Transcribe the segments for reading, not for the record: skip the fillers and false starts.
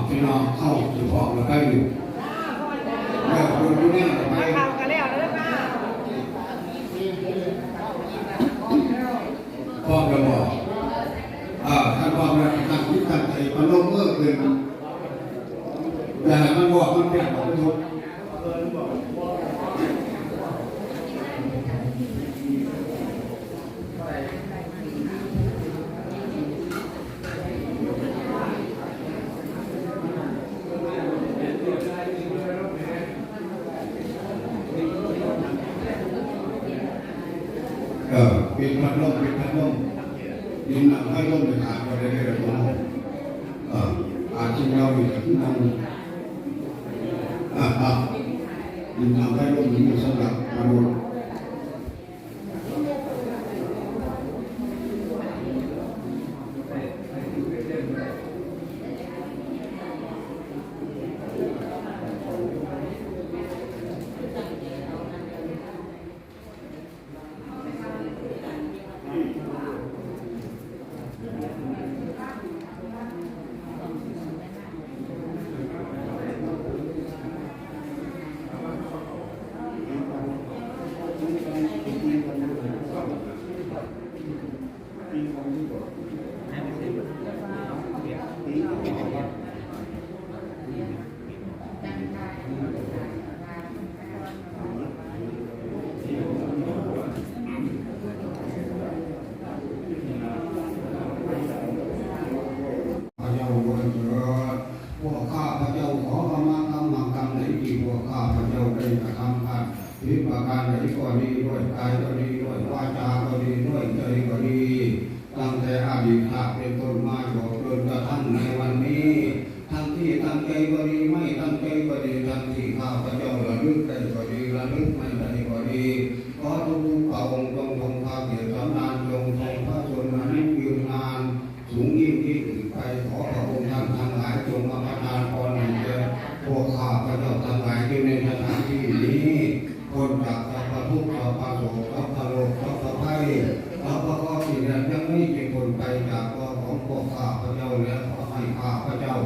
พี่น้องเข้าอยู่ออกแล้วก็อยู่แล้วคนที่นี่ไปเข้ากันแล้วเลยค่ะพ่อกระบอกท่านพ่อแม่ท่านที่ท่านใจพนมเมื่อคืนแต่มันบอกมันเปลี่ยนของทุกปิดพัดลมดินหนังให้ลมไปขาดก็ได้เลยนะอาชีพเราอยู่ที่นั่นดินหนังให้ลมนี้สำหรับมนุษย์วิปการใดก็ดีด้วยกายก็ดีด้วยวาจาก็ดีด้วยใจก็ดีตั้งแต่อดีตเป็นต้นมาจนกระทั่งในวันนี้ทั้งที่ตั้งใจก็ดีไม่ตั้งใจก็ดีทั้งที่ข้าพเจ้าระลึกได้ก็ดีระลึกไม่ได้ก็ดีขอทุกพระองค์จงทรงพระเกียรติสำนานจงทรงพระชนมานิยืนนานสูงยิ่งขึ้นไปขอพระองค์ท่านทั้งหลายจงมาประทานพรให้แก่พวกข้าพเจ้าทั้งหลายที่ในสถานที่นี้คนจากสัพพทุกข์สัพพโศกสัพพโรคสัพพภัยสัพพข้อที่ยังไม่เป็นคนไปจากตัวของพวกข้าพเจ้าและขอให้ข้าพเจ้า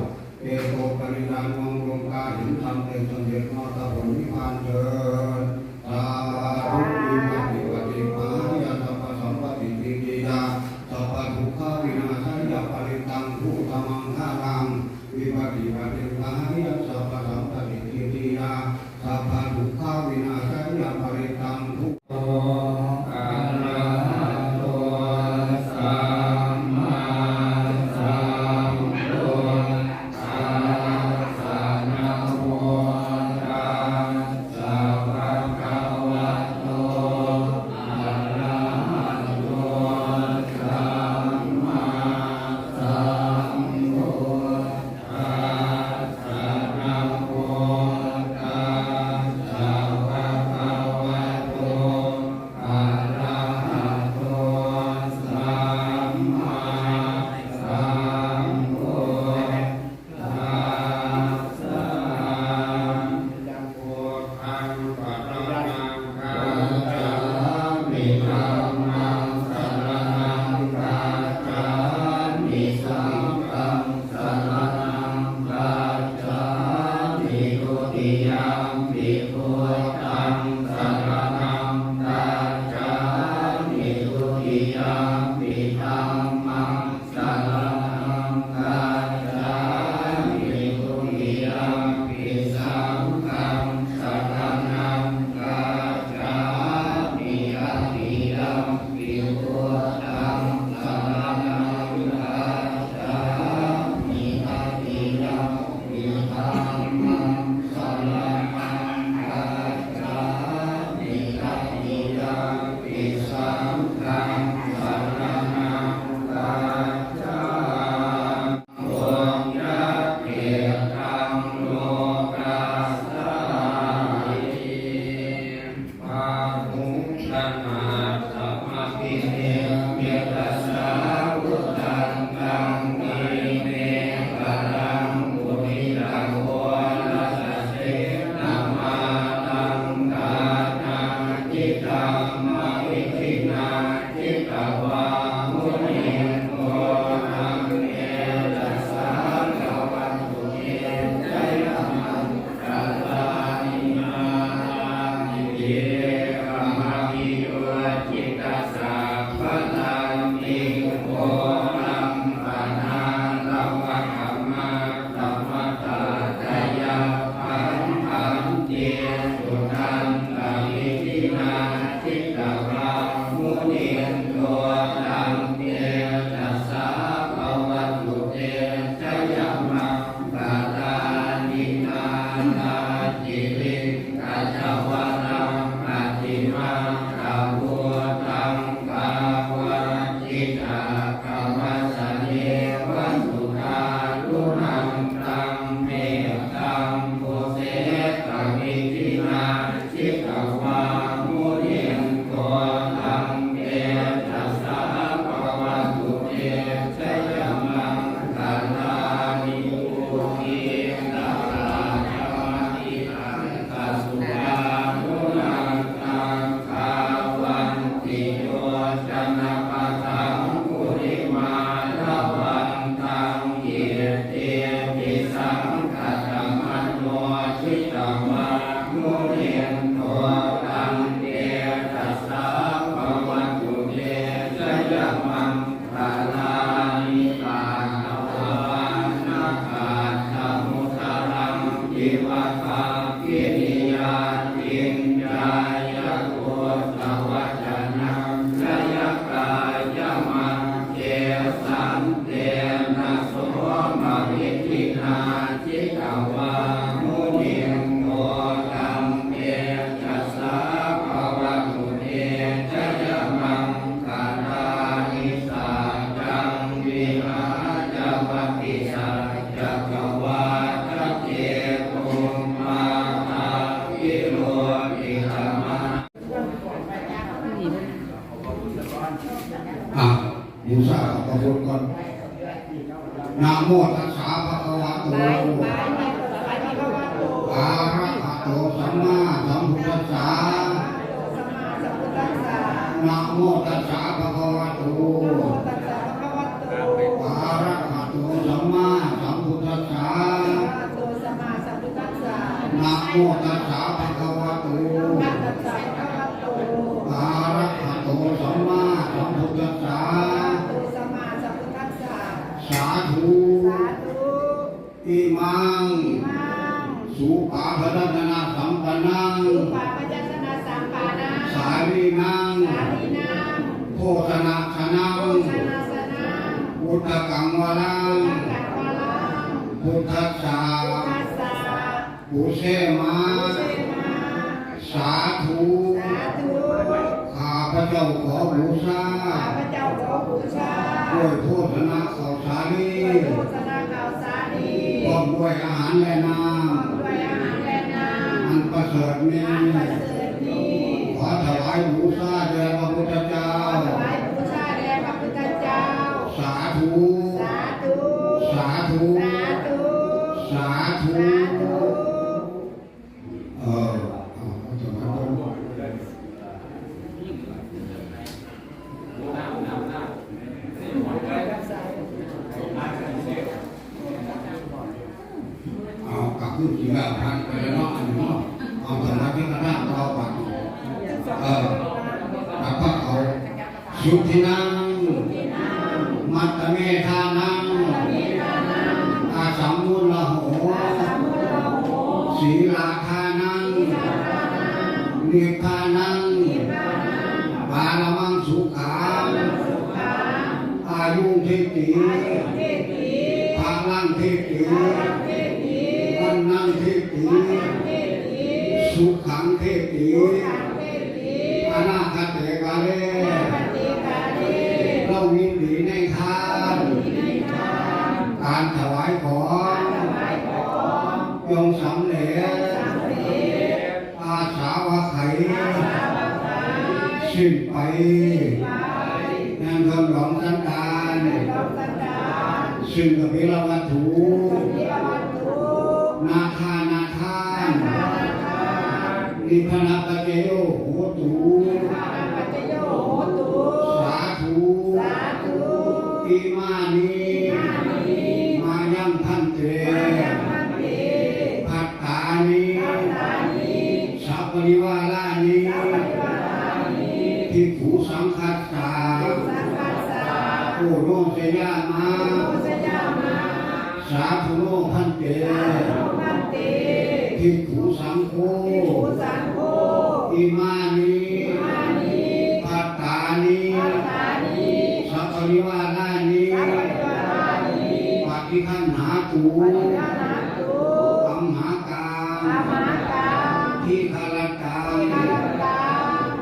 เอโกปรินานมองลงกาเห็นธรรมเป็นสมเด็จมรรคผลนิพพานเถิดสาธุอิมาติปฏิปายาสัพพสัมปติติยาสัพพทุกขาวินาศยาปริตังผู้ธรรมังฆา ติวะเตปะหายะสัพพะสัมปติทิฏฐิยาสัพพะทุกขาวินาศยะปริตังทุกโตอะระหะโตสัมมาสัมพุทธัสสะนะโมตัสสะภะคะวะโตอะระหะโตสัมมาสัมพุทธัสสะนะโมตัสสะภะคะวะโตอะระหะโตสัมมาสัมพุทธัสสะพุทธังปะระนังกัจฉามิธัมมังสรณังกัจฉามิสังฆังสรณังกัจฉามิทุติยัมปิพุทธังสรณังกัจฉามิทุติยัมปิธัมมังสรณังกัจฉามิทุติยัมปิสังฆังสรณังกัจฉามิอติยัมปิพุทธังสรณังกัจฉามิอติยัมปิธัมมังสรณังกัจฉามิอติยัมปิสังฆังสรณังกัจฉามิโอยักเขตังโลกัสสามิปะหุงสนาสัมมาปิเนเมตัสสะพุทธังกังกิเมกะรังปุริตังโวนัสสะเสนามาตังกานาจิตตังมะวิธินาจิตตวามุนิโกตังเอตัสสะภะวันตุเตชะยะมังกัลลานิมานิเยกะมะมิโยจิตตัสสะปะทันติโกตังปะนาลัมมะคัมมะธัมมะตาตยะพันธันเตสุนันตวิธินาจิตตวามุนิโกตังเตตัสสะภะวันตุเตชะยะมังกาลานินานาจิลิกัจจวานังอติมังกะพุตังกาวะจิตากัมมัสสะเนวัตถุทาลุนังตังเมตังโพเสตวิธินาจิตตวามุนิโกตังเตตัสสะภะวันตุเตชะยะมังกาลานิปุถิตัสสะธรรมติอังกัสสุรานุนังตังคาวันติโยชนะปะทังปุริมาละวันตังเยเตปิสังฆตัมมัโนชิตตวามุนิโกตังเตตัสสะภะวันตุเตชะยะมังคาลานิปาตวานาคาตมุตรังจิวัฏฐากิริยาติญญายะโกตวัจนังสยกายมังเจสันเตนะโสมะวิธินาจิตตวามุนิโกตังเตตัสสะภะวันตุเตชะยะมังคาลานิสัจจังวิหาจวัตติสัจจักวาทะเจตุมาตาวิโรติธรรมะบูชาพระพุทธก่อนนะโมตัสสะภะคะวะโตอะระหะโตสัมมาสัมพุทธัสสะนะโมตัสสะภะคะวะโตอะระหะโตสัมมาสัมพุทธัสสะนะโมตัสสะภะคะวะโตอะระหะโตสัมมาสัมพุทธัสสะสาธุ อ อิมังสุปาพดัตนาสัมปันนังสาลีนังโภชนะชนังพุทธกังวรังพุทธัสสะปุเสมาสาธุข้าพเจ้าขอบูชาด้วยโภชนะข้าวสาลีพร้อมด้วยอาหารและน้ำอันประเสริฐนี้ขอถวายบูชาแด่พระพุทธเจ้าสาธุสาธุสาธุกับผู้ที่แบบพันไปแล้วเนาะอันเนาะเอาสมาธิกระด้างเราบัดกับพระเขาสุทินังมัตตเมธานังอาสัมมุลละโหศีลาทานังนิพพานังบาลมังสุขังอายุเทติภาลังเทติวันนังเทติสุขังเทติอนาคเตกาเลเรามีดีในทานการถวายของยงสำเร็จอาสาวะไขสิ้นไปนางคำหลองสันดานซึ่งกับพิรวัตถุนาทานนิพพาปัจเจโยโหตุสาธุอิมานิมายังพันเตภัตตานิสัพพริวารานิภิกขุสังคัสสะโอโนเสยามาสาธุโนพันเตภิกขุสังโฆอิมานิภัตตานิสัพพริวารานิปฏิคันหาตุอัมหากังทิคารตัง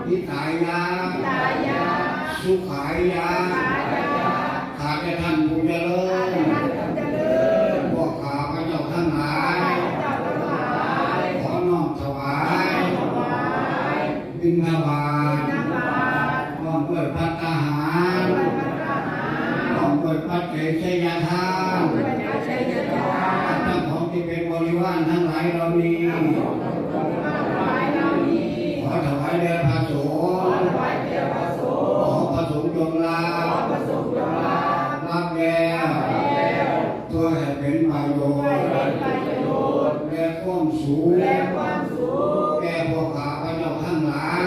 ทิตายาสุขายาข้าแต่ท่านผู้เจริญพวกข้าพระเจ้าทั้งหลายขอน้อมถวายบิณฑบาตพร้อมด้วยภัตตาหารพร้อมด้วยปัจเจกชยทานทั้งของที่เป็นบริวารทั้งหลายเรานี้ขอถวายแด่พระสงฆ์ขอพระสงฆ์จงรับแล้วเพื่อให้เป็นประโยชน์และความสูงแก่พวกข้าพระเจ้าทั้งหลาย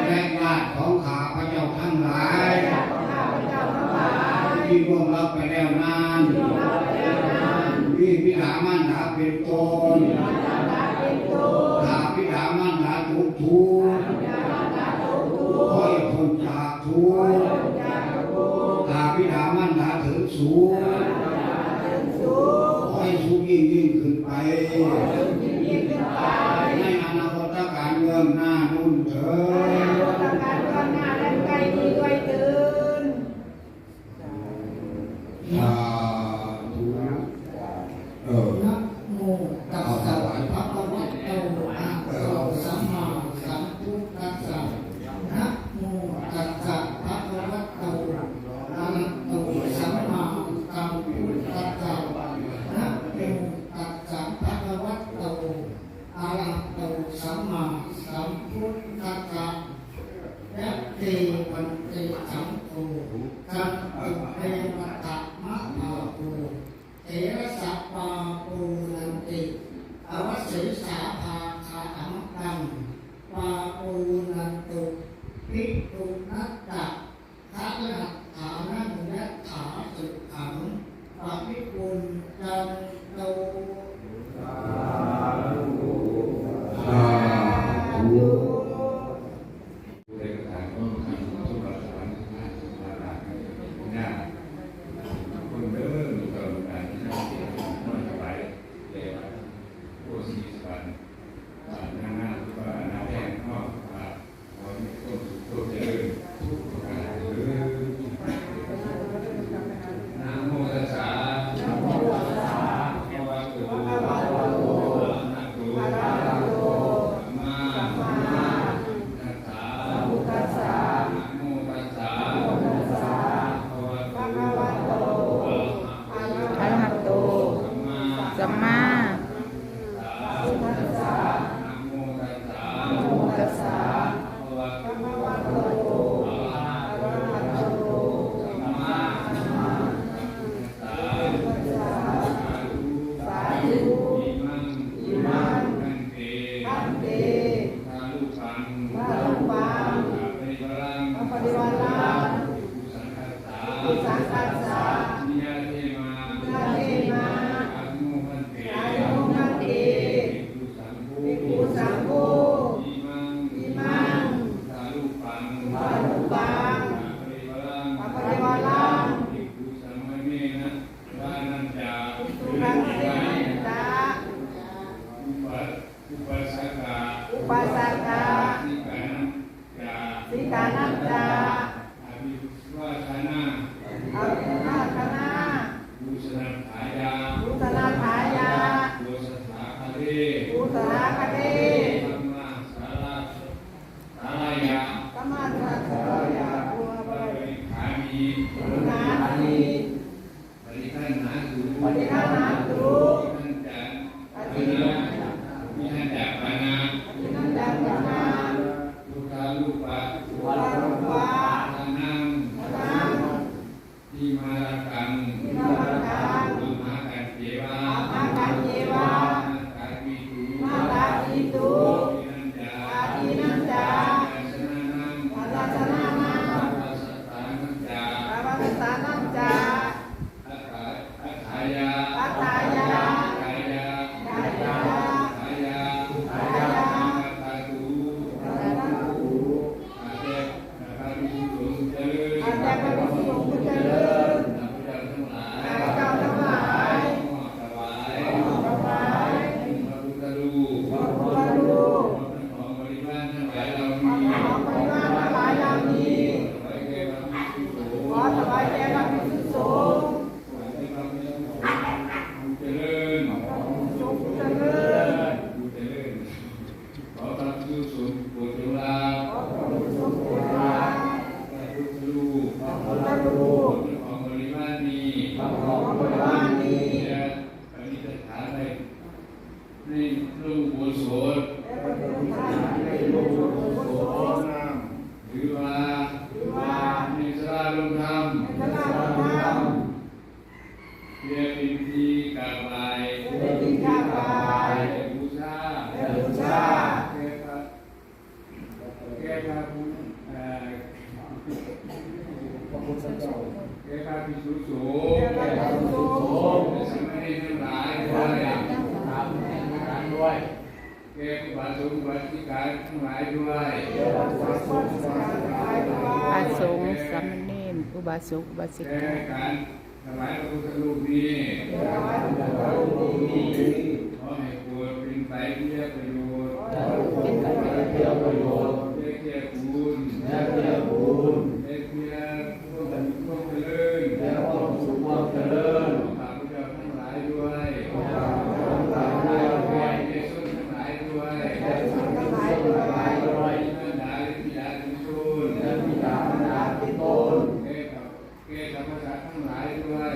และญาติของข้าพระเจ้าทั้งหลายที่ร่วงรับไปแล้วนานมีบิดามารดาเป็นตนข้าบิดามารดาทุกขอให้พ้นจากทุกข์ข้าบิดามารดาถึงสูงขอให้สูงยิ่งขึ้นไปในอนาคตการเงินหน้านุ่นเถิดสาธุนะโมตัสสะภะคะวะโตอะระหะโตสัมมาสัมพุทธัสสะนะโมตัสสะภะคะวะโตอะระหะโตสัมมาสัมพุทธัสสะนะโมตัสสะภะคะวะโต สังคัสสะ นิยเทมา นาเทมา อานุพันเต อายุมันเต ภิกขุสังโฆ ภิกขุสังโฆ อิมัง อิมัง สารุปัง ปารุปัง ปริวรัง ปปริวารัง ภิกขุสังฆเมนะวานัญจา สุขังเสนตา อุปัสสกา อุปัสสกา สิกานัญจา สิกานันจา อภิวาทนา อภินาคนา บูชนาถายา บุตนาถายา โยสถาคาเร อุตราคเต ธรรมะสาราสาลายา กมมันทัสสยาบุญ ป บริ ริขามี นาที ปริขันหาตุ ปฏิฆานาตุ ท่านจันปานามีท่านจัปานา อินันจังนา ลูกาลูกปะ วารุวา ทานัง นัง ทิมารากัง อินามัง มหากันเจวา อาการเยวา นาคาวิตุ มาตาทิตุ วินันจา อาทินันจา อาสนานัง อาราชนานัง อาสตานังจา อาวัตสานังจา อัฏฐาอัฏฐายา อัตตายา กายา กายา ขายา ขายา ตาตุ อาราตุ อาเจกอาคาวิสุทธิเจริญ อาจารย์พระพุทธองค์เจริญ ข้าพเจ้าทั้งหลาย ข้าพเจ้าทั้งหลาย ขอถวาย ขอถวาย พระพุทธรูป พระพุทธรูป ของบริวารทั้งหลายเหล่า ขอ นี้ บริวารทั้งหลายเหล่านี้ ถวายแก่พระภิกษุสงฆ์ ขอถวายแด่พระภิกษุสงฆ์ ขอให้พระภิกษุสงฆ์เจริญ พระภิกษุสงฆ์เจริญ ผู้เจริญขอพระภิกษุสงฆ์โปรดจงลา ขอพระภิกษุสงฆ์โปรดลา พระพุทธรูป พระพุทธรูป ของบริวารนี้ ของบริวารนี้ และปฏิสถานในรูปโบสถ และปฏิบัติธรรมในโลกโลกโลก หรือว่า หรือว่า ในสราลงธรรม ในพระราชธรรม เพื่อเป็นที่กราบไหว้ เป็นที่กราบไหว้ และบูชา และบูชา แก่พระพุทธแก่พระภิกษุสงฆ์ แก่พระภิกษุสงฆ์ และสามเณรทั้งหลายด้วยแก่ผู้บาสงฆ์บาสิกาทั้งหลายด้วย พระสงฆ์สามเณรอุบาสกอุบาสิกา แก่การถวายพระพุทธรูปนี้ ขอให้โปรดเป็นไปเพื่อประโยชน์ได้แก่คุณได้แก่พวกเจริญข้าพเจ้าทั้งหลายด้วยแก่เยซูทั้งหลายด้วยแก่ดาลิยาติชุนแก่ธรรมศาสตร์ทั้งหลายด้วย